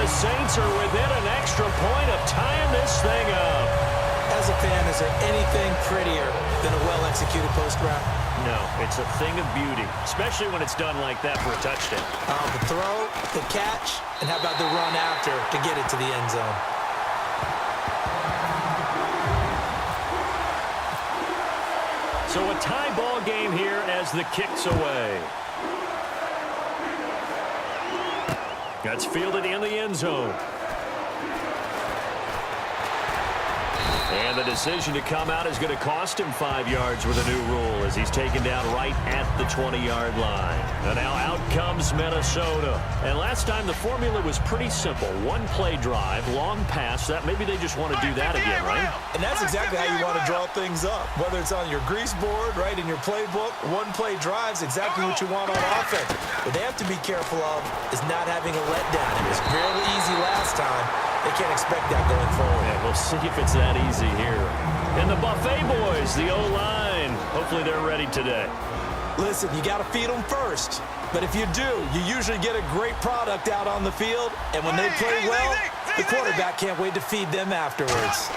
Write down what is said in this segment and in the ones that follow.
Saints are within an extra point of tying this thing up. As a fan, is there anything prettier than a well-executed post route? No, it's a thing of beauty, especially when it's done like that for a touchdown. The throw, the catch, and how about the run after to get it to the end zone? So a tie ball game here as the kick's away. That's fielded in the end zone. And the decision to come out is going to cost him 5 yards with a new rule as he's taken down right at the 20-yard line. And now out comes Minnesota. And last time the formula was pretty simple. One-play drive, long pass. That maybe they just want to do that again, right? And that's exactly how you want to draw things up. Whether it's on your grease board, right, in your playbook, one-play drive's exactly what you want on offense. What they have to be careful of is not having a letdown. It was fairly easy last time. They can't expect that going forward. Yeah, we'll see if it's that easy here. And the Buffet boys, the O-line. Hopefully they're ready today. Listen, you got to feed them first. But if you do, you usually get a great product out on the field. And when they play well, the quarterback can't wait to feed them afterwards.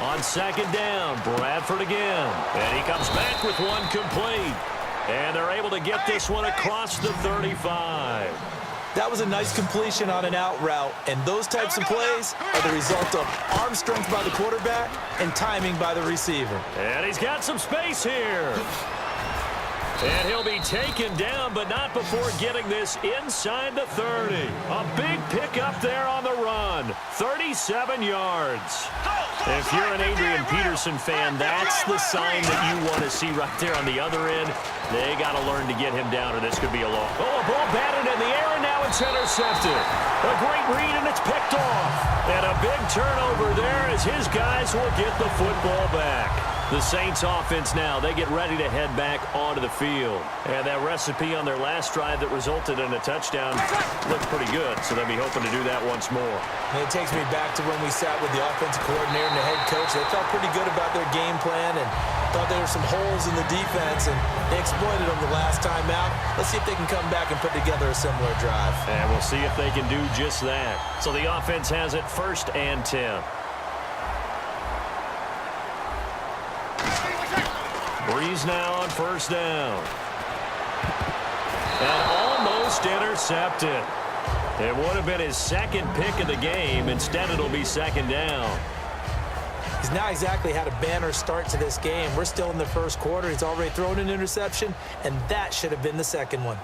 On second down, Bradford again. And he comes back with one complete. And they're able to get this one across the 35. That was a nice completion on an out route, and those types of plays are the result of arm strength by the quarterback and timing by the receiver. And he's got some space here. And he'll be taken down, but not before getting this inside the 30. A big pickup there on the run. 37 yards. If you're an Adrian Peterson fan, that's the sign that you want to see right there on the other end. They got to learn to get him down, or this could be a loss. Oh, a ball batted in the air, and now it's intercepted. A great read, and it's picked off. And a big turnover there as his guys will get the football back. The Saints offense now, they get ready to head back onto the field. And that recipe on their last drive that resulted in a touchdown looks pretty good, so they'll be hoping to do that once more. And it takes me back to when we sat with the offensive coordinator and the head coach. They felt pretty good about their game plan and thought there were some holes in the defense, and they exploited them the last time out. Let's see if they can come back and put together a similar drive. And we'll see if they can do just that. So the offense has it 1st and 10. Breeze now on 1st down. And almost intercepted. It would have been his second pick of the game. Instead, it'll be 2nd down. He's not exactly had a banner start to this game. We're still in the 1st quarter. He's already thrown an interception, and that should have been the 2nd one.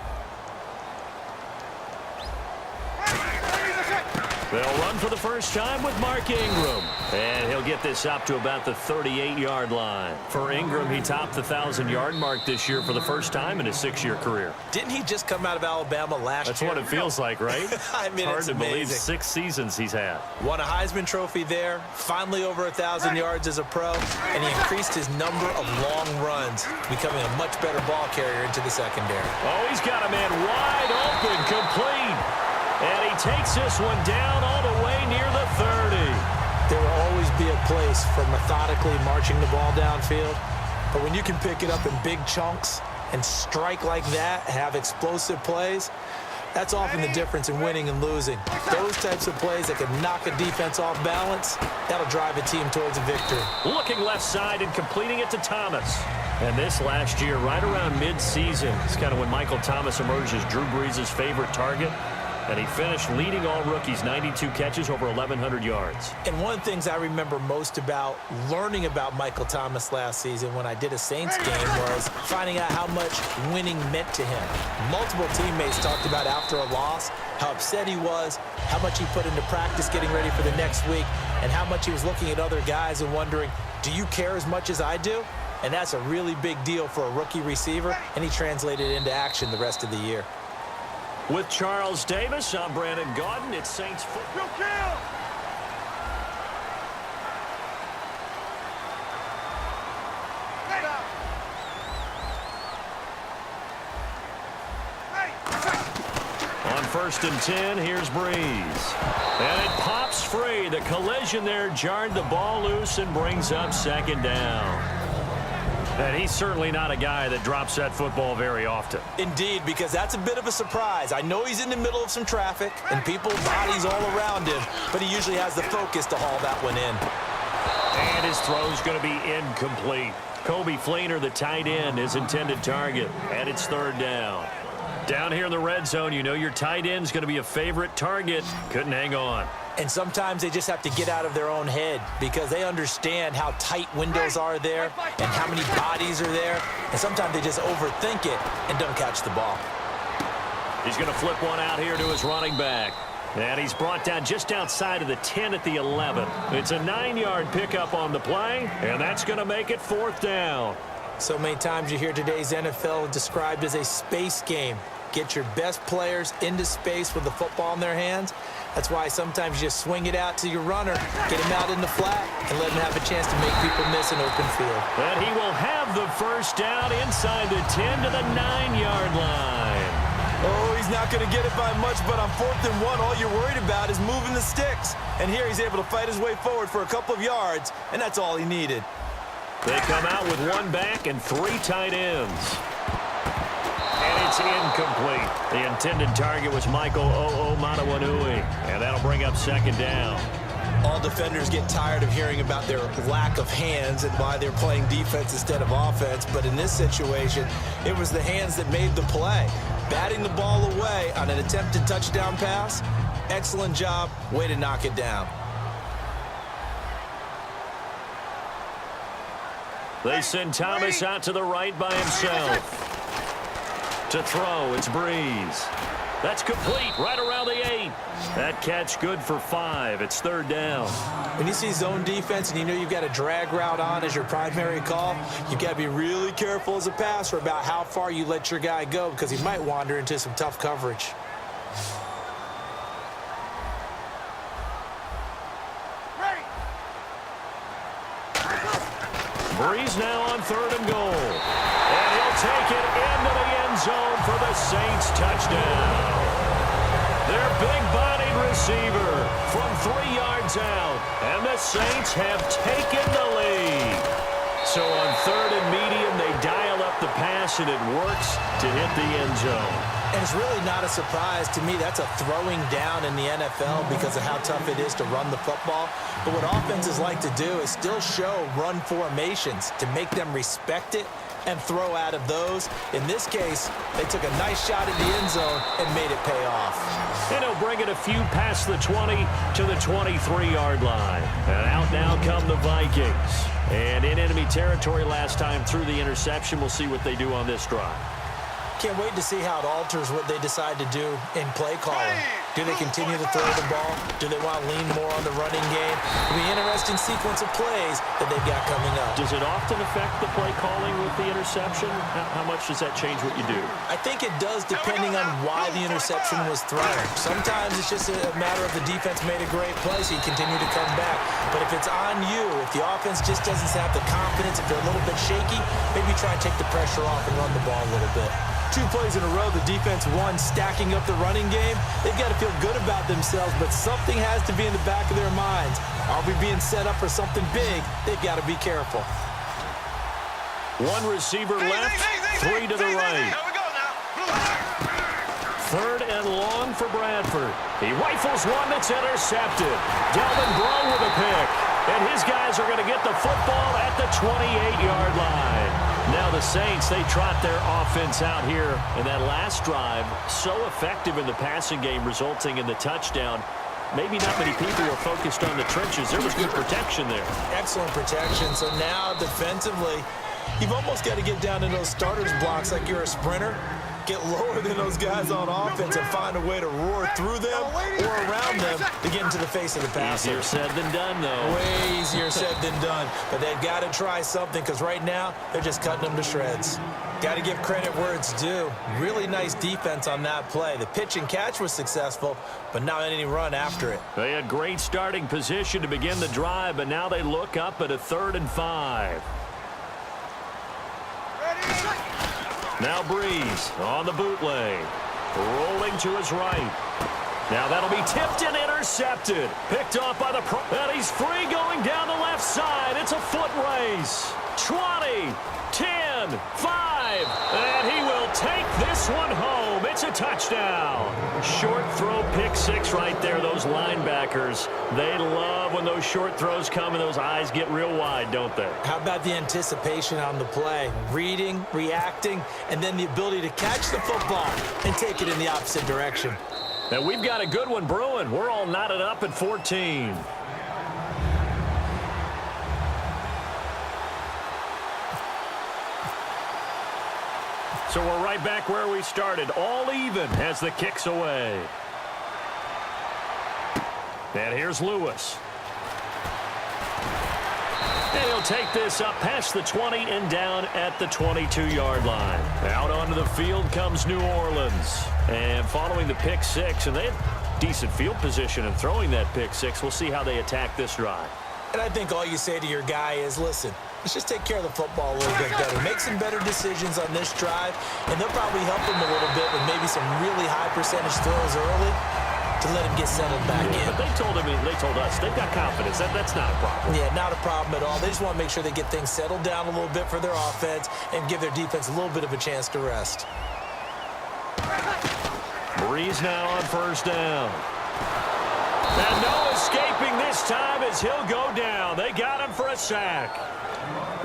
They'll run for the first time with Mark Ingram. And he'll get this up to about the 38-yard line. For Ingram, he topped the 1,000-yard mark this year for the first time in his 6-year career. Didn't he just come out of Alabama last year? That's what it feels like, right? I mean, it's hard it's to amazing. believe 6 seasons he's had. Won a Heisman Trophy there, finally over 1,000 yards as a pro, and he increased his number of long runs, becoming a much better ball carrier into the secondary. Oh, he's got a man wide open, complete. And he takes this one down all the way near the 30. There will always be a place for methodically marching the ball downfield. But when you can pick it up in big chunks and strike like that, have explosive plays, that's often the difference in winning and losing. Those types of plays that can knock a defense off balance, that'll drive a team towards a victory. Looking left side and completing it to Thomas. And this last year, right around mid-season, is kind of when Michael Thomas emerged as Drew Brees' favorite target. And he finished leading all rookies, 92 catches, over 1,100 yards. And one of the things I remember most about learning about Michael Thomas last season when I did a Saints game was finding out how much winning meant to him. Multiple teammates talked about after a loss, how upset he was, how much he put into practice getting ready for the next week, and how much he was looking at other guys and wondering, do you care as much as I do? And that's a really big deal for a rookie receiver, and he translated it into action the rest of the year. With Charles Davis, I'm Brandon Gaudin. It's Saints football. On 1st and 10, here's Breeze. And it pops free. The collision there jarred the ball loose and brings up 2nd down. And he's certainly not a guy that drops that football very often. Indeed, because that's a bit of a surprise. I know he's in the middle of some traffic and people, bodies all around him, but he usually has the focus to haul that one in. And his throw's going to be incomplete. Kobe Fleener, the tight end, his intended target, and it's third down. Down here in the red zone, you know your tight end's going to be a favorite target. Couldn't hang on. And sometimes they just have to get out of their own head because they understand how tight windows are there and how many bodies are there. And sometimes they just overthink it and don't catch the ball. He's going to flip one out here to his running back. And he's brought down just outside of the 10 at the 11. It's a 9-yard pickup on the play, and that's going to make it fourth down. So many times you hear today's NFL described as a space game. Get your best players into space with the football in their hands. That's why sometimes you just swing it out to your runner, get him out in the flat, and let him have a chance to make people miss an open field. And he will have the first down inside the 10 to the 9-yard line. Oh, he's not going to get it by much, but on 4th and 1, all you're worried about is moving the sticks. And here he's able to fight his way forward for a couple of yards, and that's all he needed. They come out with one back and 3 tight ends. And it's incomplete. The intended target was Michael O'Matawanui, and that'll bring up second down. All defenders get tired of hearing about their lack of hands and why they're playing defense instead of offense. But in this situation, it was the hands that made the play. Batting the ball away on an attempted touchdown pass. Excellent job. Way to knock it down. They send Thomas out to the right by himself. To throw, it's Breeze. That's complete right around the 8. That catch good for 5. It's third down. When you see zone defense and you know you've got a drag route on as your primary call, you've got to be really careful as a passer about how far you let your guy go because he might wander into some tough coverage. Breeze now on 3rd and goal. And he'll take it into the end zone for the Saints touchdown. Their big-bodied receiver from 3 yards out. And the Saints have taken the lead. So on 3rd and medium, they dial up the pass, and it works to hit the end zone. And it's really not a surprise to me. That's a throwing down in the NFL because of how tough it is to run the football. But what offenses like to do is still show run formations to make them respect it and throw out of those. In this case, they took a nice shot at the end zone and made it pay off. And he'll bring it a few past the 20 to the 23-yard line. And out now come the Vikings. And in enemy territory last time through the interception. We'll see what they do on this drive. Can't wait to see how it alters what they decide to do in play calling. Do they continue to throw the ball? Do they want to lean more on the running game? It'll be an interesting sequence of plays that they've got coming up. Does it often affect the play calling with the interception? How much does that change what you do? I think it does depending on why the interception was thrown. Sometimes it's just a matter of the defense made a great play, so you continue to come back. But if it's on you, if the offense just doesn't have the confidence, if they're a little bit shaky, maybe try and take the pressure off and run the ball a little bit. 2 plays in a row, the defense won, stacking up the running game. They've got to feel good about themselves, but something has to be in the back of their minds. Are we being set up for something big? They've got to be careful. 1 receiver left, 3 to the right. 3rd and long for Bradford. He rifles one that's intercepted. Delvin Breaux with a pick. And his guys are going to get the football at the 28-yard line. Now the Saints, they trot their offense out here. And that last drive, so effective in the passing game, resulting in the touchdown. Maybe not many people are focused on the trenches. There was good protection there. Excellent protection. So now defensively, you've almost got to get down to those starters blocks like you're a sprinter. Get lower than those guys on offense and find a way to roar through them or around them to get into the face of the passer. Easier said than done, though. Way easier said than done. But they've got to try something because right now they're just cutting them to shreds. Got to give credit where it's due. Really nice defense on that play. The pitch and catch was successful, but not any run after it. They had great starting position to begin the drive, but now they look up at a 3rd and 5. Now Breeze on the bootleg. Rolling to his right. Now that'll be tipped and intercepted. Picked off by the pro. And he's free going down the left side. It's a foot race. 20, 10, 5, and he will take this one home. It's a touchdown. Short throw pick six right there. Those linebackers, they love when those short throws come and those eyes get real wide, don't they? How about the anticipation on the play? Reading, reacting, and then the ability to catch the football and take it in the opposite direction. And we've got a good one brewing. We're all knotted up at 14. So we're right back where we started, all even as the kick's away. And here's Lewis. And he'll take this up past the 20 and down at the 22-yard line. Out onto the field comes New Orleans. And following the pick six, and they have decent field position in throwing that pick six. We'll see how they attack this drive. And I think all you say to your guy is, listen, let's just take care of the football a little bit better. Make some better decisions on this drive, and they'll probably help him a little bit with maybe some really high percentage throws early to let him get settled back in. But they told us, they've got confidence. That's not a problem. Yeah, not a problem at all. They just want to make sure they get things settled down a little bit for their offense and give their defense a little bit of a chance to rest. Breeze now on first down. And no escaping this time as he'll go down. They got him for a sack.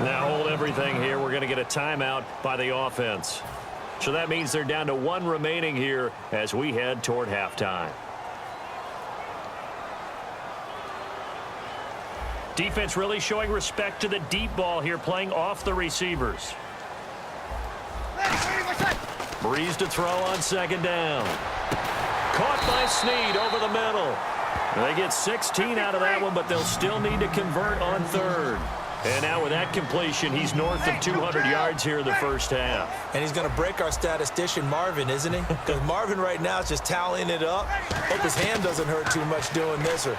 Now hold everything here. We're going to get a timeout by the offense. So that means they're down to one remaining here as we head toward halftime. Defense really showing respect to the deep ball here, playing off the receivers. Breeze to throw on second down. Caught by Snead over the middle. They get 16 out of that one, but they'll still need to convert on third. And now with that completion, he's north of 200 yards here in the first half. And he's going to break our statistician, Marvin, isn't he? Because Marvin right now is just tallying it up. Hope his hand doesn't hurt too much doing this or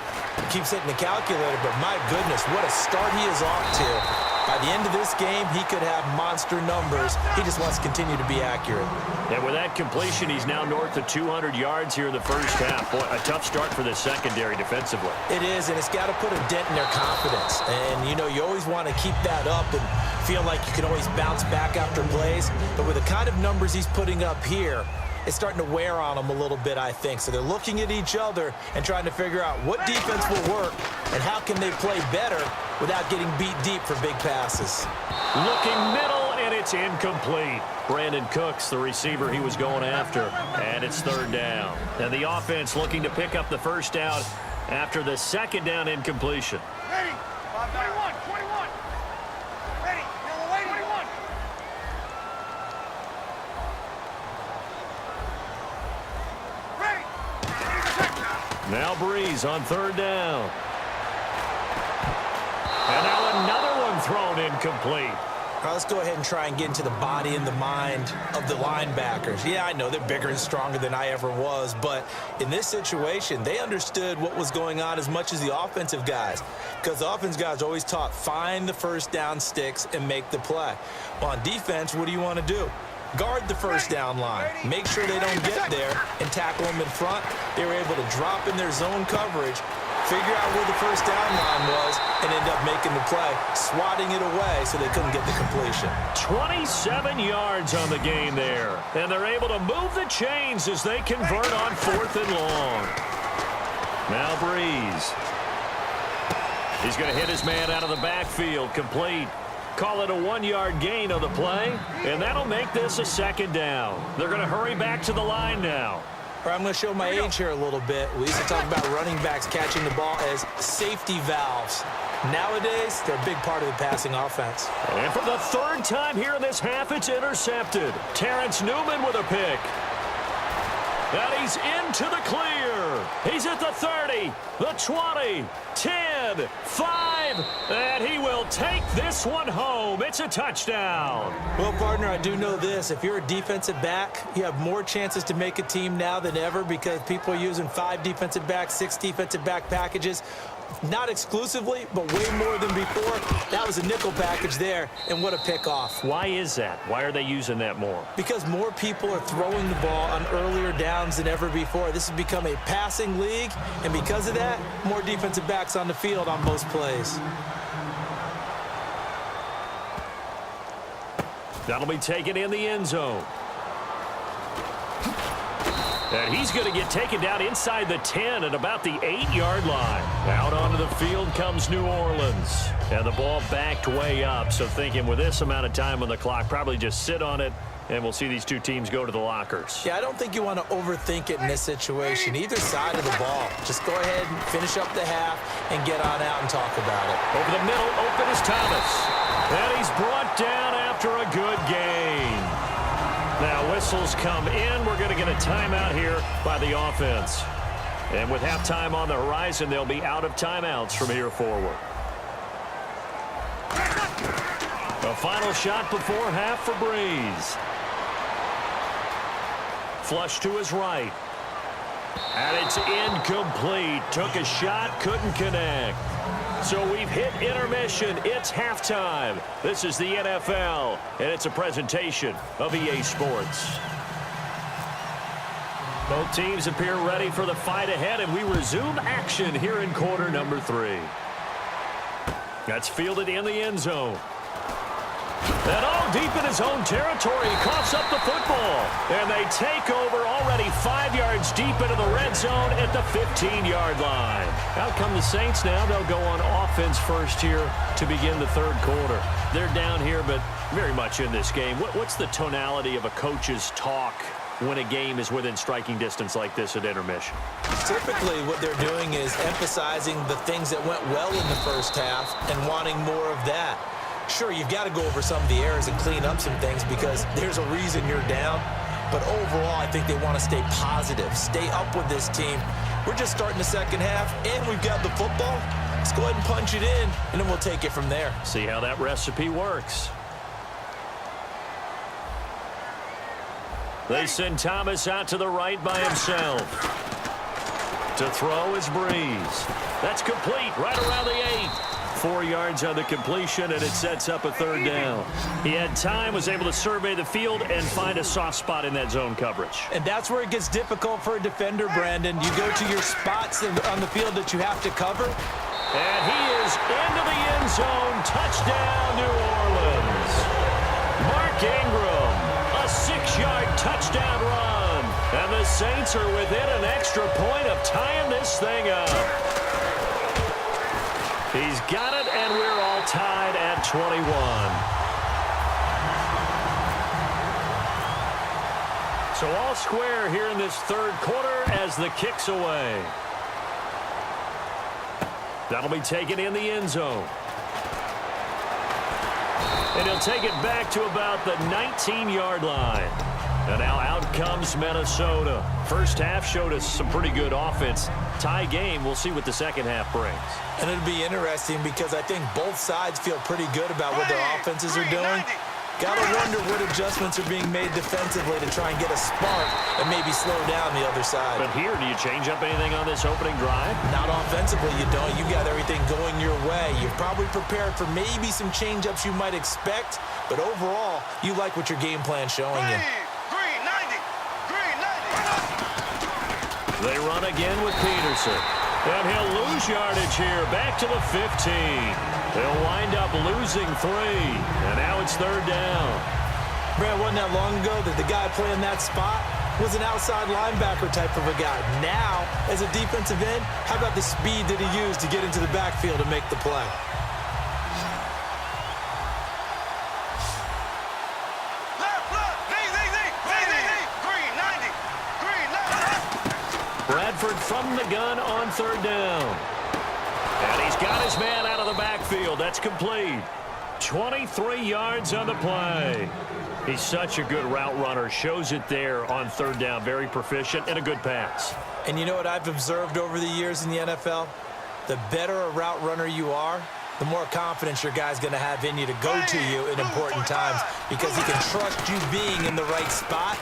keeps hitting the calculator. But my goodness, what a start he is off to. By the end of this game, he could have monster numbers. He just wants to continue to be accurate. And with that completion, he's now north of 200 yards here in the first half. Boy, a tough start for the secondary defensively. It is, and it's got to put a dent in their confidence. And, you know, you always want to keep that up and feel like you can always bounce back after plays. But with the kind of numbers he's putting up here, it's starting to wear on them a little bit, I think. So they're looking at each other and trying to figure out what defense will work and how can they play better without getting beat deep for big passes. Looking middle, and it's incomplete. Brandon Cooks, the receiver he was going after, and it's third down. And the offense looking to pick up the first down after the second down incompletion. Ready. 21, 21. Ready. Yellow lane, 21. Ready. Now Breeze on third down. And now another one thrown incomplete. All right, let's go ahead and try and get into the body and the mind of the linebackers. Yeah, I know they're bigger and stronger than I ever was, but in this situation, they understood what was going on as much as the offensive guys, because the offensive guys always taught, find the first down sticks and make the play. Well, on defense, what do you want to do? Guard the first down line. Make sure they don't get there and tackle them in front. They were able to drop in their zone coverage, figure out where the first down line was, and end up making the play, swatting it away so they couldn't get the completion. 27 yards on the gain there. And they're able to move the chains as they convert on fourth and long. Now Breeze. He's going to hit his man out of the backfield, complete. Call it a 1-yard gain on the play, and that'll make this a second down. They're going to hurry back to the line now. I'm going to show my age here a little bit. We used to talk about running backs catching the ball as safety valves. Nowadays, they're a big part of the passing offense. And for the third time here in this half, it's intercepted. Terrence Newman with a pick. And he's into the clear. He's at the 30, the 20, 10, 5, and he will take this one home. It's a touchdown. Well, partner, I do know this. If you're a defensive back, you have more chances to make a team now than ever because people are using 5 defensive backs, 6 defensive back packages. Not exclusively, but way more than before. That was a nickel package there, and what a pickoff. Why is that? Why are they using that more? Because more people are throwing the ball on earlier downs than ever before. This has become a passing league, and because of that, more defensive backs on the field on most plays. That'll be taken in the end zone. And he's going to get taken down inside the 10 at about the 8-yard line. Out onto the field comes New Orleans. And the ball backed way up. So thinking with this amount of time on the clock, probably just sit on it, and we'll see these two teams go to the lockers. Yeah, I don't think you want to overthink it in this situation. Either side of the ball. Just go ahead and finish up the half and get on out and talk about it. Over the middle, open is Thomas. And he's brought down after a good gain. Now whistles come in. We're going to get a timeout here by the offense. And with halftime on the horizon, they'll be out of timeouts from here forward. A final shot before half for Breeze. Flush to his right. And it's incomplete. Took a shot, couldn't connect. So we've hit intermission. It's halftime. This is the NFL, and it's a presentation of EA Sports. Both teams appear ready for the fight ahead, and we resume action here in quarter number 3. That's fielded in the end zone. And all deep in his own territory, he coughs up the football. And they take over already 5 yards deep into the red zone at the 15-yard line. Out come the Saints now. They'll go on offense first here to begin the third quarter. They're down here, but very much in this game. What's the tonality of a coach's talk when a game is within striking distance like this at intermission? Typically, what they're doing is emphasizing the things that went well in the first half and wanting more of that. Sure, you've got to go over some of the errors and clean up some things because there's a reason you're down. But overall, I think they want to stay positive, stay up with this team. We're just starting the second half, and we've got the football. Let's go ahead and punch it in, and then we'll take it from there. See how that recipe works. They send Thomas out to the right by himself. To throw is Breeze. That's complete right around the 8. 4 yards on the completion, and it sets up a third down. He had time, was able to survey the field and find a soft spot in that zone coverage. And that's where it gets difficult for a defender, Brandon. You go to your spots on the field that you have to cover. And he is into the end zone. Touchdown, New Orleans. Mark Ingram, a 6-yard touchdown run. And the Saints are within an extra point of tying this thing up. He's got it, and we're all tied at 21. So all square here in this third quarter as the kick's away. That'll be taken in the end zone. And he'll take it back to about the 19-yard line. And now out comes Minnesota. First half showed us some pretty good offense. Tie game, we'll see what the second half brings. And it'll be interesting because I think both sides feel pretty good about what their offenses are doing. Got to wonder what adjustments are being made defensively to try and get a spark and maybe slow down the other side. But here, do you change up anything on this opening drive? Not offensively, you don't. You got everything going your way. You're probably prepared for maybe some change-ups you might expect, but overall, you like what your game plan's showing you. They run again with Peterson. And he'll lose yardage here, back to the 15. They'll wind up losing 3. And now it's third down. Brad, wasn't that long ago that the guy playing that spot was an outside linebacker type of a guy. Now, as a defensive end, how about the speed that he used to get into the backfield and make the play? Bradford from the gun on third down. And he's got his man out of the backfield. That's complete. 23 yards on the play. He's such a good route runner. Shows it there on third down. Very proficient and a good pass. And you know what I've observed over the years in the NFL? The better a route runner you are, the more confidence your guy's going to have in you to go to you in important times because he can trust you being in the right spot.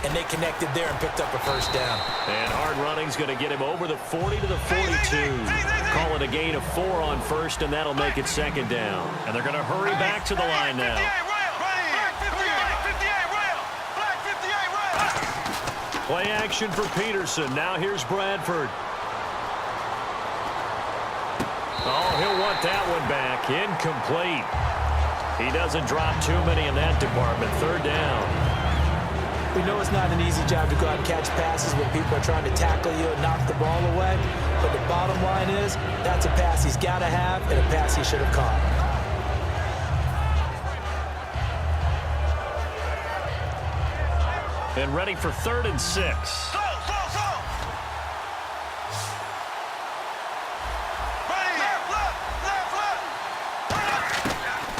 And they connected there and picked up a first down. And hard running's going to get him over the 40 to the 42. Call it a gain of 4 on first, and that'll make it second down. And they're going to hurry back to the line now. Play action for Peterson. Now here's Bradford. Oh, he'll want that one back. Incomplete. He doesn't drop too many in that department. Third down. We know it's not an easy job to go out and catch passes when people are trying to tackle you and knock the ball away. But the bottom line is, that's a pass he's got to have and a pass he should have caught. And ready for 3rd and 6.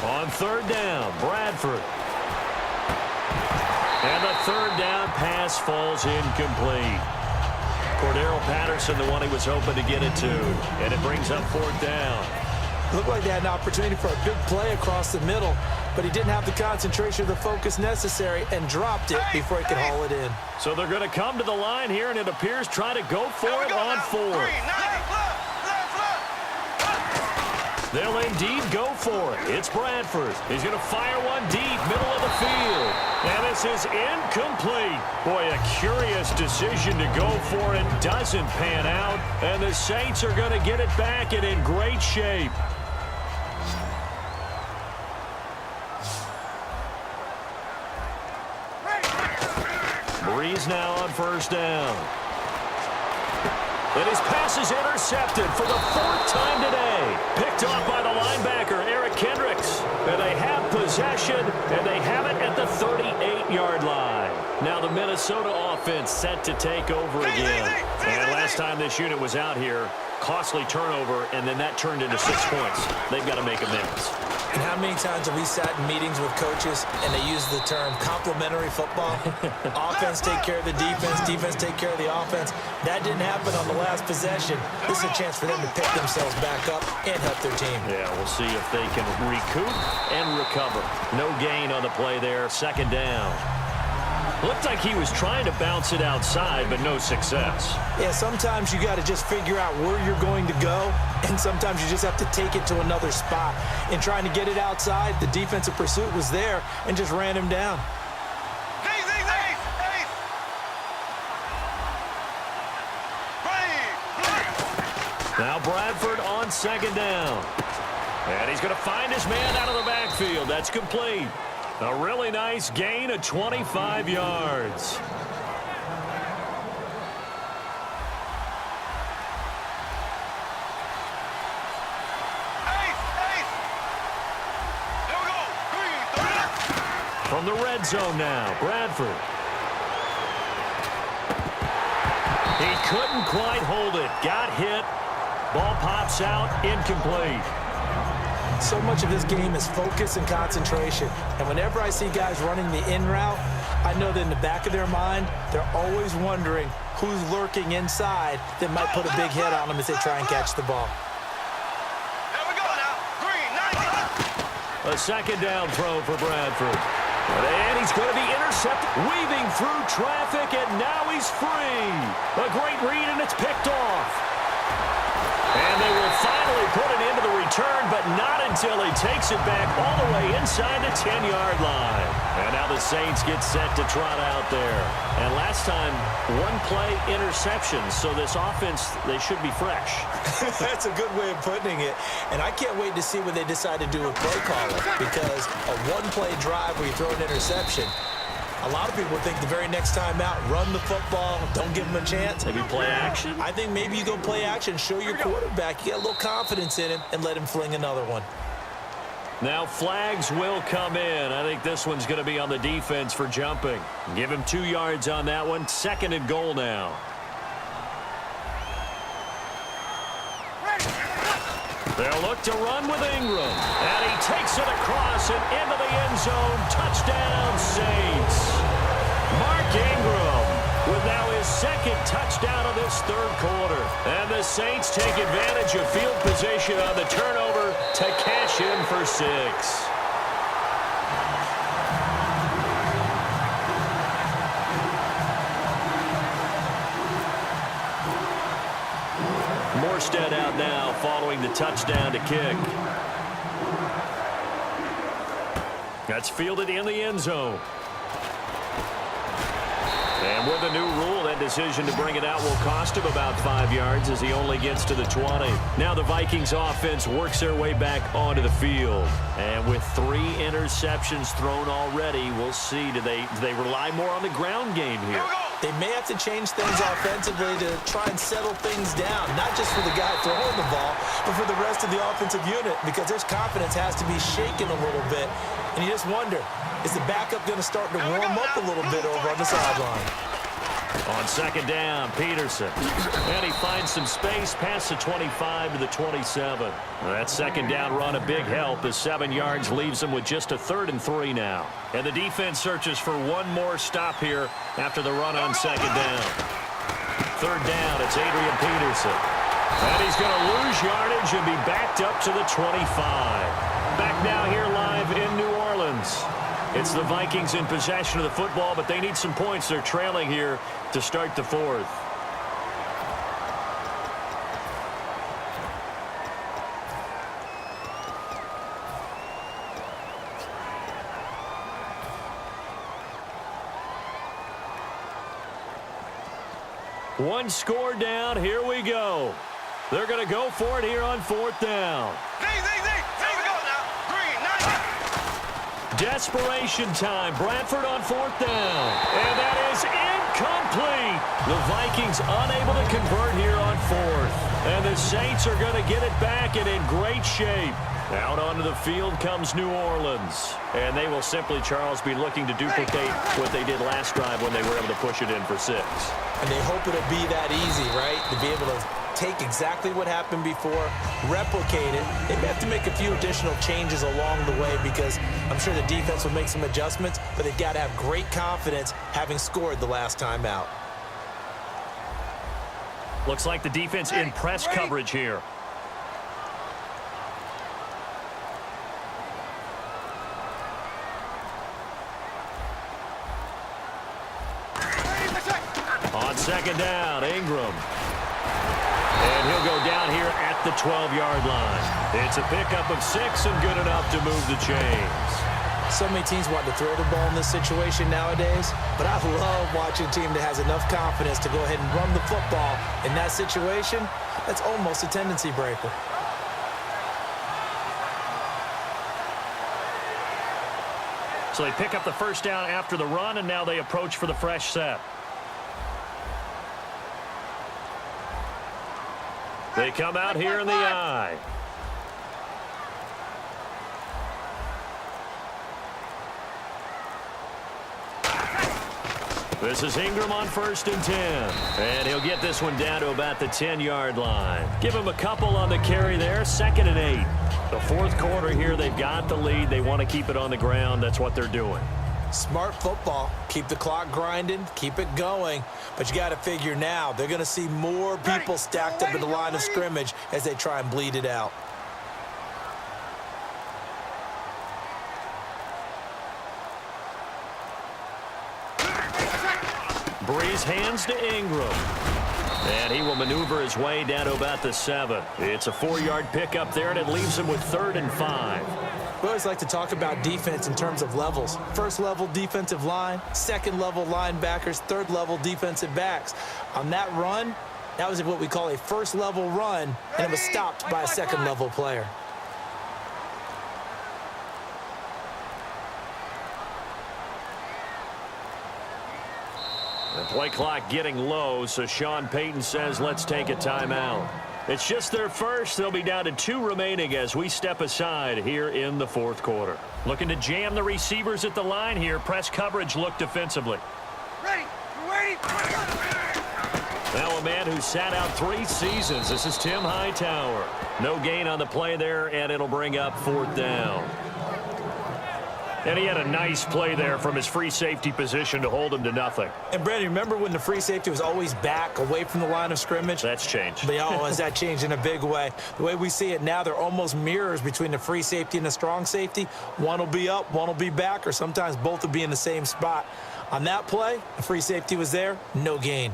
On 3rd down, Bradford. And the 3rd down pass falls incomplete. Cordero Patterson, the one he was hoping to get it to. And it brings up 4th down. Looked like they had an opportunity for a big play across the middle, but he didn't have the concentration or the focus necessary and dropped it before he could haul it in. So they're going to come to the line here, and it appears try to go for it on 4th. They'll indeed go for it. It's Bradford. He's going to fire one deep, middle of the field. And this is incomplete. Boy, a curious decision to go for it. Doesn't pan out. And the Saints are going to get it back and in great shape. Breeze now on 1st down. And his pass is intercepted for the 4th time today. Picked off by the linebacker, Eric Kendricks. And they have possession, and they have it at the 38-yard line. Now the Minnesota offense set to take over again. And last time this unit was out here, costly turnover, and then that turned into 6 points. They've got to make amends. And how many times have we sat in meetings with coaches and they use the term complementary football? Offense take care of the defense, defense take care of the offense. That didn't happen on the last possession. This is a chance for them to pick themselves back up and help their team. Yeah, we'll see if they can recoup and recover. No gain on the play there. 2nd down. Looked like he was trying to bounce it outside, but no success. Yeah, sometimes you got to just figure out where you're going to go, and sometimes you just have to take it to another spot. In trying to get it outside, the defensive pursuit was there and just ran him down. Now Bradford on 2nd down. And he's going to find his man out of the backfield. That's complete. A really nice gain of 25 yards. From the red zone now, Bradford. He couldn't quite hold it. Got hit. Ball pops out, incomplete. So much of this game is focus and concentration. And whenever I see guys running the in route, I know that in the back of their mind, they're always wondering who's lurking inside that might put a big hit on them as they try and catch the ball. A 2nd down throw for Bradford. And he's going to be intercepted, weaving through traffic, and now he's free. A great read, and it's picked off. And they will finally put an end to the return, but not until he takes it back all the way inside the 10-yard line. And now the Saints get set to trot out there. And last time, 1-play interception, so this offense, they should be fresh. That's a good way of putting it. And I can't wait to see what they decide to do with play calling, because a 1-play drive where you throw an interception, a lot of people think the very next time out, run the football, don't give them a chance. Maybe play action? I think maybe you go play action, show your quarterback, you get a little confidence in him, and let him fling another one. Now flags will come in. I think this one's going to be on the defense for jumping. Give him 2 yards on that one. 2nd and goal now. They'll look to run with Ingram. And he takes it across and into the end zone. Touchdown, Saints. Mark Ingram with now his 2nd touchdown of this 3rd quarter. And the Saints take advantage of field position on the turnover to cash in for 6. Morstead out now following the touchdown to kick. That's fielded in the end zone. And with a new rule, that that decision to bring it out will cost him about 5 yards as he only gets to the 20. Now the Vikings offense works their way back onto the field. And with 3 interceptions thrown already, we'll see. Do they rely more on the ground game here? They may have to change things offensively to try and settle things down, not just for the guy throwing the ball, but for the rest of the offensive unit, because their confidence has to be shaken a little bit. And you just wonder, is the backup going to start to warm up a little bit over on the sideline? On second down, Peterson. And he finds some space past the 25 to the 27. That second down run a big help as 7 yards leaves him with just a 3rd and 3 now. And the defense searches for one more stop here after the run on second down. 3rd down, it's Adrian Peterson. And he's going to lose yardage and be backed up to the 25. Back now here live in New Orleans. It's the Vikings in possession of the football, but they need some points. They're trailing here to start the 4th. One score down. Here we go. They're going to go for it here on 4th down. Desperation time. Bradford on 4th down. And that is incomplete. The Vikings unable to convert here on 4th. And the Saints are going to get it back and in great shape. Out onto the field comes New Orleans. And they will simply, Charles, be looking to duplicate what they did last drive when they were able to push it in for 6. And they hope it'll be that easy, right? To be able to take exactly what happened before, replicate it. They may have to make a few additional changes along the way because I'm sure the defense will make some adjustments, but they've got to have great confidence having scored the last time out. Looks like the defense in press coverage here. On second down, Ingram. And he'll go down here at the 12-yard line. It's a pickup of 6 and good enough to move the chains. So many teams want to throw the ball in this situation nowadays, but I love watching a team that has enough confidence to go ahead and run the football. In that situation, that's almost a tendency breaker. So they pick up the first down after the run, and now they approach for the fresh set. They come out here in the eye. This is Ingram on 1st and 10. And he'll get this one down to about the 10-yard line. Give him a couple on the carry there. 2nd and 8. The 4th quarter here, they've got the lead. They want to keep it on the ground. That's what they're doing. Smart football. Keep the clock grinding, keep it going. But you got to figure now, they're going to see more people stacked up at the line of scrimmage as they try and bleed it out. Breeze hands to Ingram. And he will maneuver his way down to about the 7. It's a 4-yard pickup there, and it leaves him with 3rd and 5. We always like to talk about defense in terms of levels. 1st level defensive line, 2nd level linebackers, 3rd level defensive backs. On that run, that was what we call a 1st level run, and it was stopped by a 2nd level player. The play clock getting low, so Sean Payton says let's take a timeout. It's just their first. They'll be down to 2 remaining as we step aside here in the 4th quarter. Looking to jam the receivers at the line here. Press coverage look defensively. Ready. You ready? Now a man who sat out 3 seasons. This is Tim Hightower. No gain on the play there, and it'll bring up 4th down. And he had a nice play there from his free safety position to hold him to nothing. And, Brandon, remember when the free safety was always back away from the line of scrimmage? That's changed. But, has that changed in a big way? The way we see it now, they're almost mirrors between the free safety and the strong safety. One will be up, one will be back, or sometimes both will be in the same spot. On that play, the free safety was there, no gain.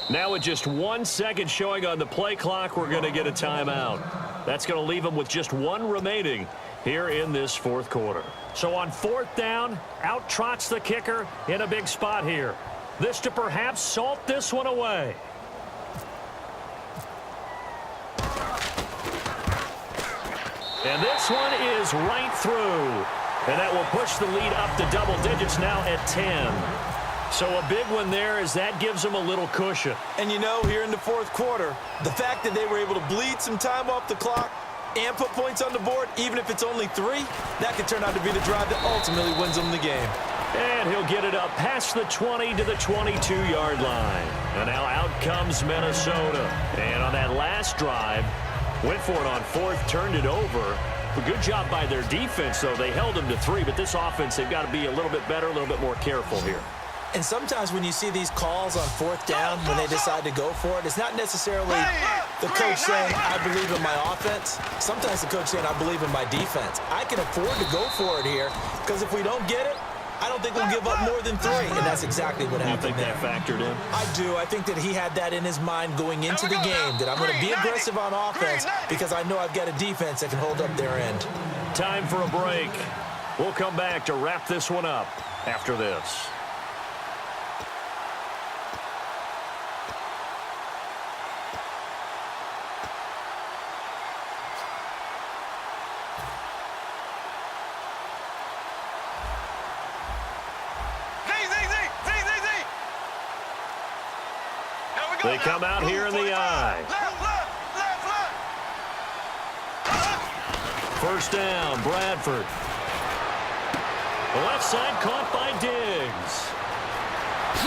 Now with just 1 second showing on the play clock, we're going to get a timeout. That's going to leave them with just 1 remaining here in this fourth quarter. So on fourth down, out trots the kicker in a big spot here. This to perhaps salt this one away. And this one is right through. And that will push the lead up to double digits now at 10. So a big one there as that gives them a little cushion. And you know, here in the fourth quarter, the fact that they were able to bleed some time off the clock and put points on the board, even if it's only 3, that could turn out to be the drive that ultimately wins them the game. And he'll get it up past the 20 to the 22-yard line. And now out comes Minnesota. And on that last drive, went for it on fourth, turned it over. A good job by their defense, though. They held them to 3, but this offense, they've got to be a little bit better, a little bit more careful here. And sometimes when you see these calls on fourth down, when they decide to go for it, it's not necessarily the coach saying, I believe in my offense. Sometimes the coach saying, I believe in my defense. I can afford to go for it here because if we don't get it, I don't think we'll give up more than 3, and that's exactly what happened. You think that factored in? I do. I think that he had that in his mind going into the game, that I'm going to be aggressive on offense because I know I've got a defense that can hold up their end. Time for a break. We'll come back to wrap this one up after this. They come out here in the eye. First down, Bradford. The left side caught by Diggs.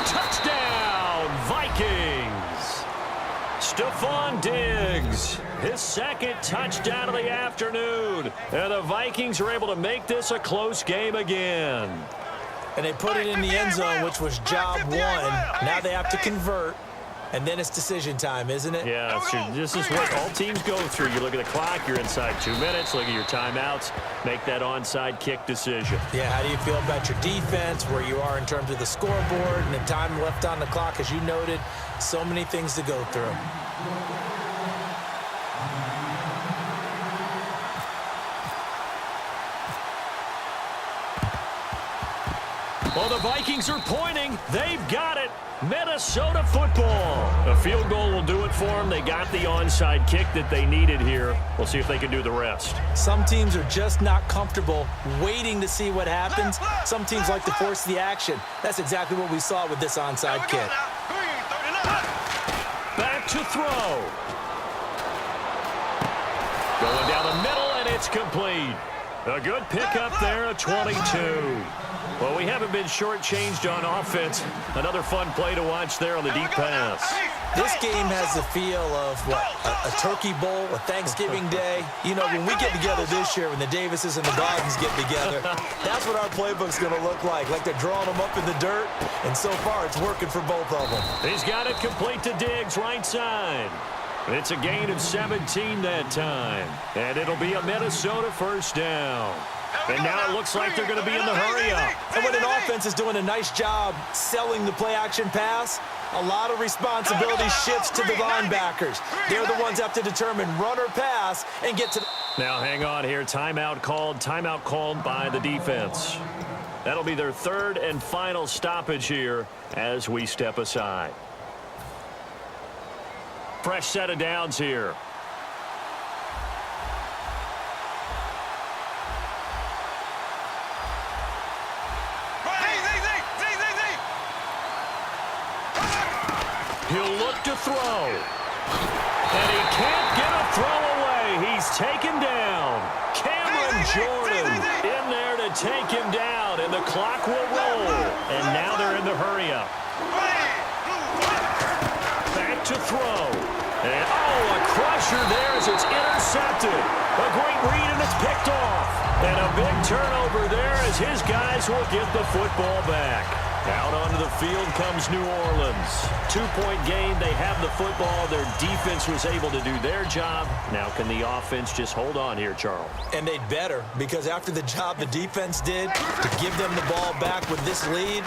Touchdown, Vikings. Stephon Diggs, his second touchdown of the afternoon. And the Vikings are able to make this a close game again. And they put it in the end zone, which was job 1. Now they have to convert. And then it's decision time, isn't it? Yeah, this is what all teams go through. You look at the clock, you're inside 2 minutes, look at your timeouts, make that onside kick decision. Yeah, how do you feel about your defense, where you are in terms of the scoreboard and the time left on the clock? As you noted, so many things to go through. Well, the Vikings are pointing. They've got it. Minnesota football. A field goal will do it for them. They got the onside kick that they needed here. We'll see if they can do the rest. Some teams are just not comfortable waiting to see what happens. Some teams like to force the action. That's exactly what we saw with this onside kick. Back to throw. Going down the middle, and it's complete. A good pickup there, a 22. Well, we haven't been shortchanged on offense. Another fun play to watch there on the deep pass. This game has the feel of, what, a turkey bowl, a Thanksgiving day. You know, when we get together this year, when the Davises and the Gardens get together, that's what our playbook's going to look like they're drawing them up in the dirt, and so far it's working for both of them. He's got it complete to Diggs, right side. It's a gain of 17 that time, and it'll be a Minnesota first down. And now it looks like they're going to be in the hurry-up. And when an offense is doing a nice job selling the play-action pass, a lot of responsibility shifts to the linebackers. They're the ones that have to determine run or pass and get to the... Now hang on here. Timeout called by the defense. That'll be their third and final stoppage here as we step aside. Fresh set of downs here. He'll look to throw. And he can't get a throw away. He's taken down. Cameron Jordan in there to take him down, and the clock will roll. And now they're in the hurry-up. Back to throw. And, a crusher there as it's intercepted. A great read, and it's picked off. And a big turnover there as his guys will get the football back. Out onto the field comes New Orleans. 2-point game. They have the football. Their defense was able to do their job. Now can the offense just hold on here, Charles? And they'd better, because after the job the defense did to give them the ball back with this lead,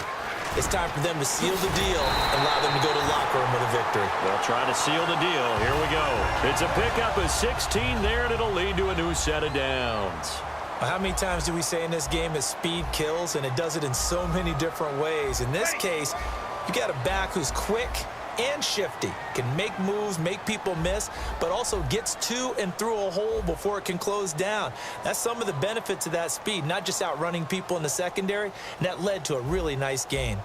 it's time for them to seal the deal and allow them to go to the locker room with a victory. They'll try to seal the deal. Here we go. It's a pickup of 16 there, and it'll lead to a new set of downs. How many times do we say in this game that speed kills, and it does it in so many different ways? In this case, you got a back who's quick and shifty, can make moves, make people miss, but also gets to and through a hole before it can close down. That's some of the benefits of that speed, not just outrunning people in the secondary, and that led to a really nice gain.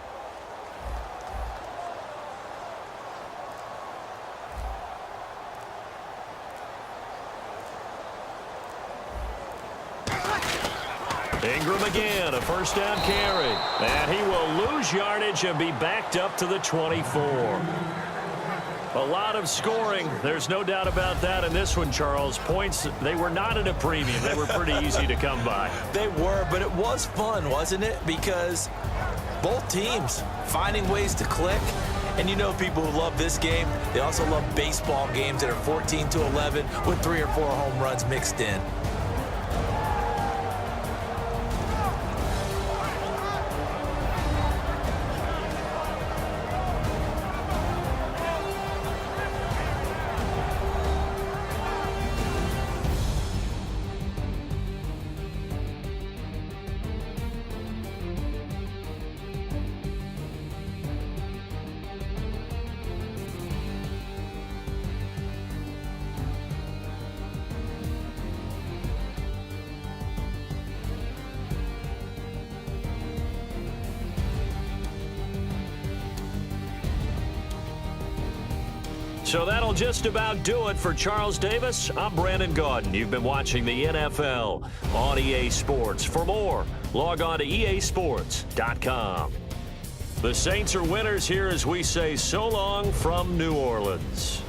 Ingram again, a first down carry. And he will lose yardage and be backed up to the 24. A lot of scoring. There's no doubt about that in this one, Charles. Points, they were not at a premium. They were pretty easy to come by. They were, but it was fun, wasn't it? Because both teams finding ways to click. And you know people who love this game, they also love baseball games that are 14-11 with 3 or 4 home runs mixed in. So that'll just about do it for Charles Davis. I'm Brandon Gaudin. You've been watching the NFL on EA Sports. For more, log on to easports.com. The Saints are winners here as we say so long from New Orleans.